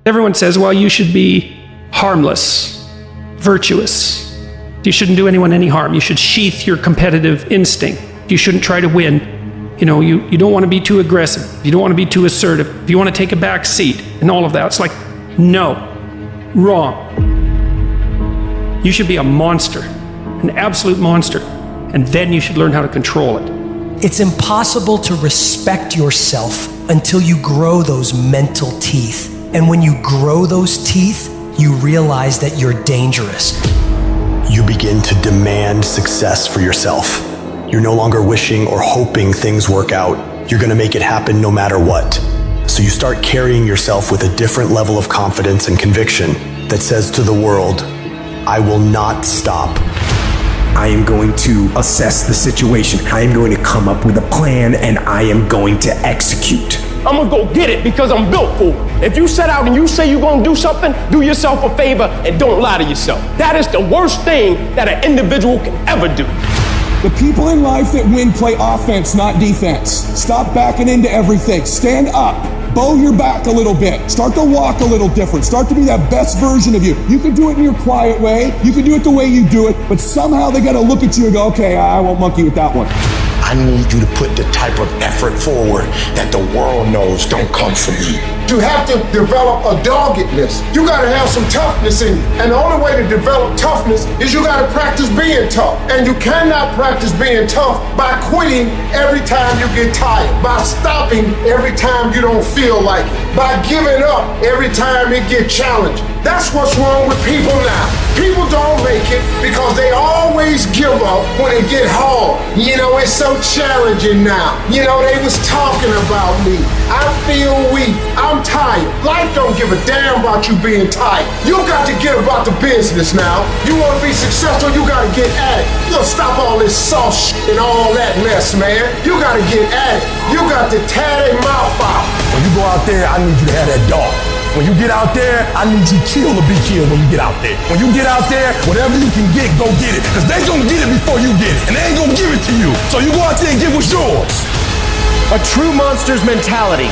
Everyone says, well, you should be harmless, virtuous. You shouldn't do anyone any harm. You should sheath your competitive instinct. You shouldn't try to win. You know, you don't want to be too aggressive. You don't want to be too assertive. You want to take a back seat and all of that. It's like, no, wrong. You should be a monster, an absolute monster. And then you should learn how to control it. It's impossible to respect yourself until you grow those mental teeth. And when you grow those teeth, you realize that you're dangerous. You begin to demand success for yourself. You're no longer wishing or hoping things work out. You're going to make it happen no matter what. So you start carrying yourself with a different level of confidence and conviction that says to the world, I will not stop. I am going to assess the situation. I am going to come up with a plan and I am going to execute. I'm gonna go get it because I'm built for it. If you set out and you say you're gonna do something, do yourself a favor and don't lie to yourself. That is the worst thing that an individual can ever do. The people in life that win play offense, not defense. Stop backing into everything. Stand up. Bow your back a little bit. Start to walk a little different. Start to be that best version of you. You can do it in your quiet way. You can do it the way you do it, but somehow they gotta look at you and go, okay, I won't monkey with that one. I need you to put the type of effort forward that the world knows don't come from you. You have to develop a doggedness. You gotta have some toughness in you. And the only way to develop toughness is you gotta practice being tough. And you cannot practice being tough by quitting every time you get tired, by stopping every time you don't feel like it, by giving up every time it gets challenged. That's what's wrong with people now. People don't make it because they always give up when it get hard. You know, it's so challenging now. You know, they was talking about me. I feel weak. I'm tired. Life don't give a damn about you being tired. You got to get about the business now. You want to be successful, you got to get at it. You gotta stop all this soft shit and all that mess, man. You got to get at it. You got to tear their mouth out. When you go out there, I need you to have that dog. When you get out there, I need you kill to be killed when you get out there. When you get out there, whatever you can get, go get it. Because they gonna get it before you get it. And they ain't gonna give it to you. So you go out there and get what's yours. A true monster's mentality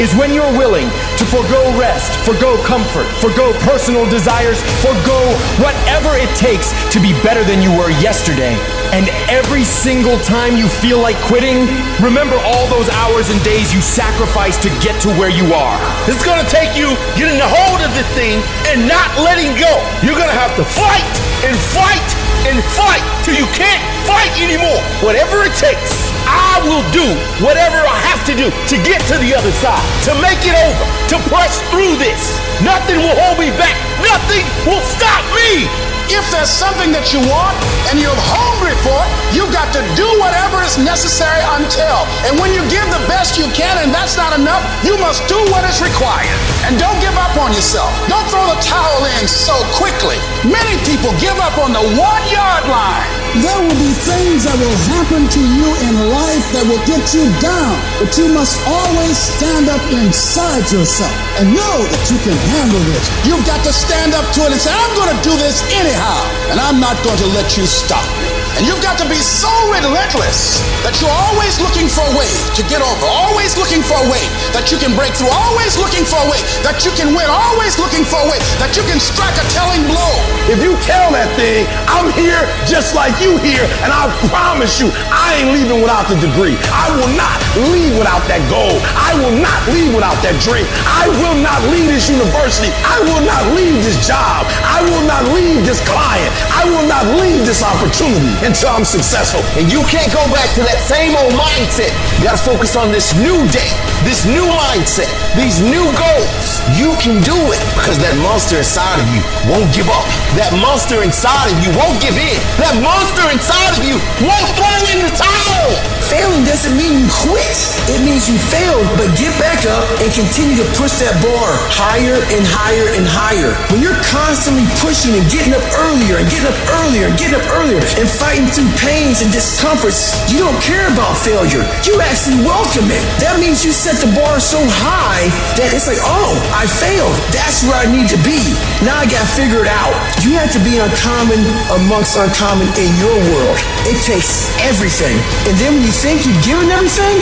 is when you're willing to forgo rest, forgo comfort, forgo personal desires, forgo whatever it takes to be better than you were yesterday. And every single time you feel like quitting, remember all those hours and days you sacrificed to get to where you are. It's gonna take you getting a hold of this thing and not letting go. You're gonna have to fight and fight and fight till you can't fight anymore. Whatever it takes, I will do whatever I have to do to get to the other side, to make it over, to press through this. Nothing will hold me back. Nothing will stop me. If there's something that you want and you're hungry for it, you got to do whatever is necessary until. And when you give the best you can and that's not enough, you must do what is required. And don't give up on yourself. Don't throw the towel in so quickly. Many people give up on the 1-yard line. There will be things that will happen to you in life that will get you down, but you must always stand up inside yourself and know that you can handle this. You've got to stand up to it and say, I'm going to do this anyhow, and I'm not going to let you stop me. And you've got to be so relentless that you're always looking for a way to get over, always looking for a way that you can break through, always looking for a way that you can win, always looking for a way that you can strike a telling blow. If you tell that thing, I'm here just like you here, and I promise you, I ain't leaving without the degree. I will not leave without that goal. I will not leave without that dream. I will not leave this university. I will not leave this job. I will not leave this client. I will not leave this opportunity until I'm successful. And you can't go back to that same old mindset. You gotta focus on this new day, this new mindset, these new goals. You can do it because that monster inside of you won't give up. That monster inside of you won't give in. That monster inside of you won't throw in the towel. Failing doesn't mean you quit. It means you failed, but get back up and continue to push that bar higher and higher and higher. When you're constantly pushing and getting up earlier and getting up earlier and getting up earlier and fighting through pains and discomforts, you don't care about failure. You actually welcome it. That means you set the bar so high that it's like, oh, I failed. That's where I need to be. Now I gotta figure it out. You have to be uncommon amongst uncommon in your world. It takes everything. And then when you think you've given everything,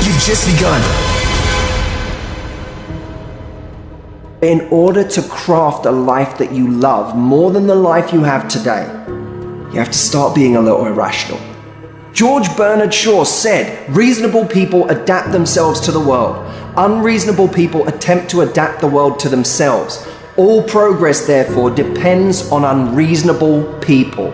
you've just begun. In order to craft a life that you love more than the life you have today, you have to start being a little irrational. George Bernard Shaw said, reasonable people adapt themselves to the world. Unreasonable people attempt to adapt the world to themselves. All progress, therefore, depends on unreasonable people.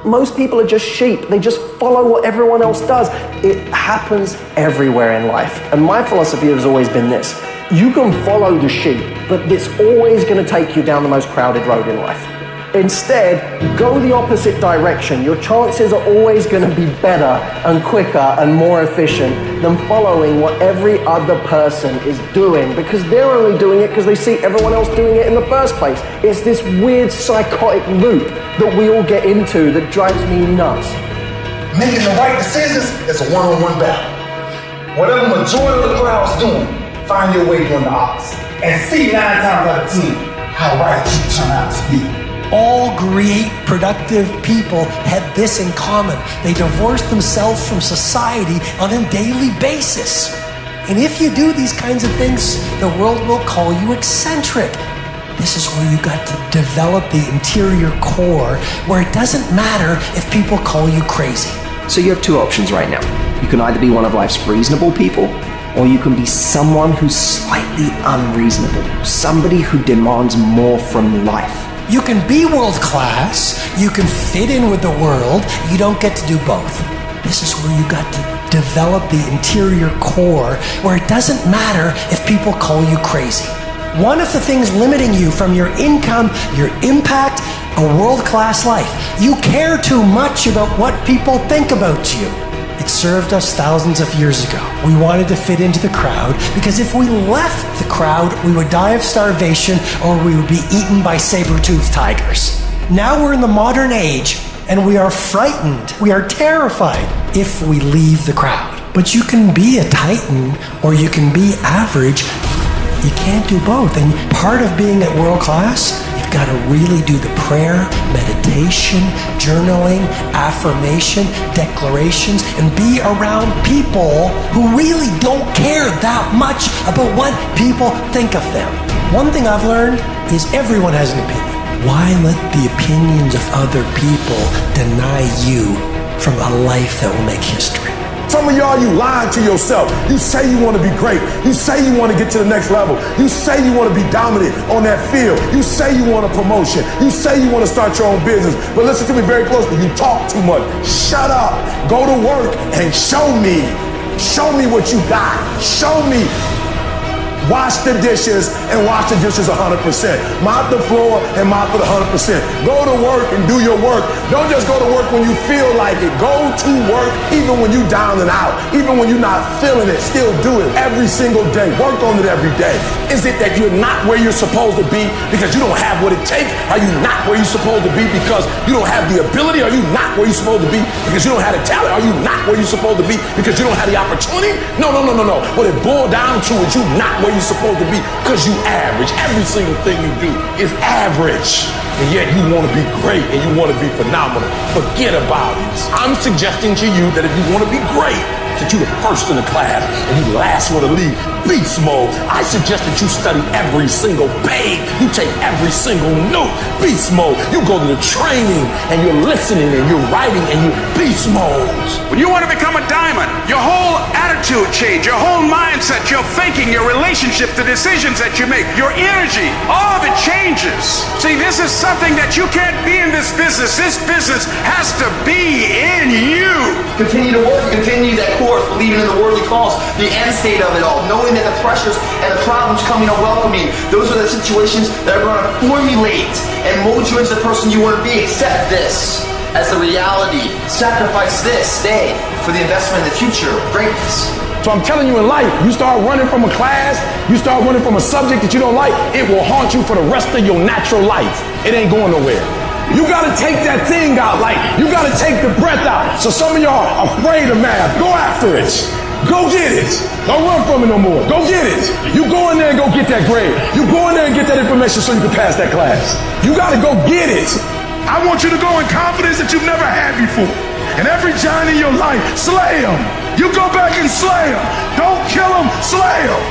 Most people are just sheep. They just follow what everyone else does. It happens everywhere in life. And my philosophy has always been this. You can follow the sheep, but it's always going to take you down the most crowded road in life. Instead, go the opposite direction. Your chances are always going to be better and quicker and more efficient than following what every other person is doing, because they're only doing it because they see everyone else doing it in the first place. It's this weird psychotic loop that we all get into that drives me nuts. Making the right decisions is a one-on-one battle. Whatever majority of the crowd's doing, find your way during the opposite. And see 9 times out of 10 how right you turn out to be. All great, productive people had this in common. They divorced themselves from society on a daily basis. And if you do these kinds of things, the world will call you eccentric. This is where you got to develop the interior core, where it doesn't matter if people call you crazy. So you have two options right now. You can either be one of life's reasonable people, or you can be someone who's slightly unreasonable, somebody who demands more from life. You can be world class, you can fit in with the world, you don't get to do both. This is where you got to develop the interior core, where it doesn't matter if people call you crazy. One of the things limiting you from your income, your impact, a world-class life, you care too much about what people think about you. It served us thousands of years ago. We wanted to fit into the crowd because if we left the crowd, we would die of starvation or we would be eaten by saber-toothed tigers. Now we're in the modern age and we are frightened, we are terrified if we leave the crowd. But you can be a titan or you can be average. You can't do both. And part of being at world class, you've got to really do the prayer, meditation, journaling, affirmation, declarations, and be around people who really don't care that much about what people think of them. One thing I've learned is everyone has an opinion. Why let the opinions of other people deny you from a life that will make history? Some of y'all, you lying to yourself. You say you want to be great. You say you want to get to the next level. You say you want to be dominant on that field. You say you want a promotion. You say you want to start your own business. But listen to me very closely. You talk too much. Shut up. Go to work and show me. Show me what you got. Show me. Wash the dishes and wash the dishes 100%. Mop the floor and mop it 100%. Go to work and do your work. Don't just go to work when you feel like it. Go to work even when you're down and out. Even when you're not feeling it, still do it every single day. Work on it every day. Is it that you're not where you're supposed to be because you don't have what it takes? Are you not where you're supposed to be because you don't have the ability? Are you not where you're supposed to be because you don't have the talent? Are you not where you're supposed to be because you don't have the opportunity? No. What it boiled down to is you not where you're supposed to be because you average. Every single thing you do is average. And yet you want to be great and you want to be phenomenal. Forget about it. I'm suggesting to you that if you want to be great, that you're the first in the class and you last one to leave beast mode. I suggest that you study every single page. You take every single note, beast mode. You go to the training and you're listening and you're writing and you're beast mode. When you want to become a diamond, your whole attitude change, your whole mindset, your thinking, your relationship, the decisions that you make, your energy, all of it changes. See, this is something that you can't be in this business. This business has to be in you. Continue to work, continue that course, believing in the worldly cause, the end state of it all, knowing that the pressures and the problems coming are welcoming. Those are the situations that are going to formulate and mold you into the person you want to be. Accept this as the reality. Sacrifice this day for the investment in the future of greatness. So I'm telling you, in life, you start running from a class, you start running from a subject that you don't like, it will haunt you for the rest of your natural life. It ain't going nowhere. You gotta take that thing out, like you gotta take the breath out. So some of y'all are afraid of math. Go after it. Go get it. Don't run from it no more. Go get it. You go in there and go get that grade. You go in there and get that information so you can pass that class. You gotta go get it. I want you to go in confidence that you've never had before. And every giant in your life, slay them. You go back and slay them. Don't kill them, slay them.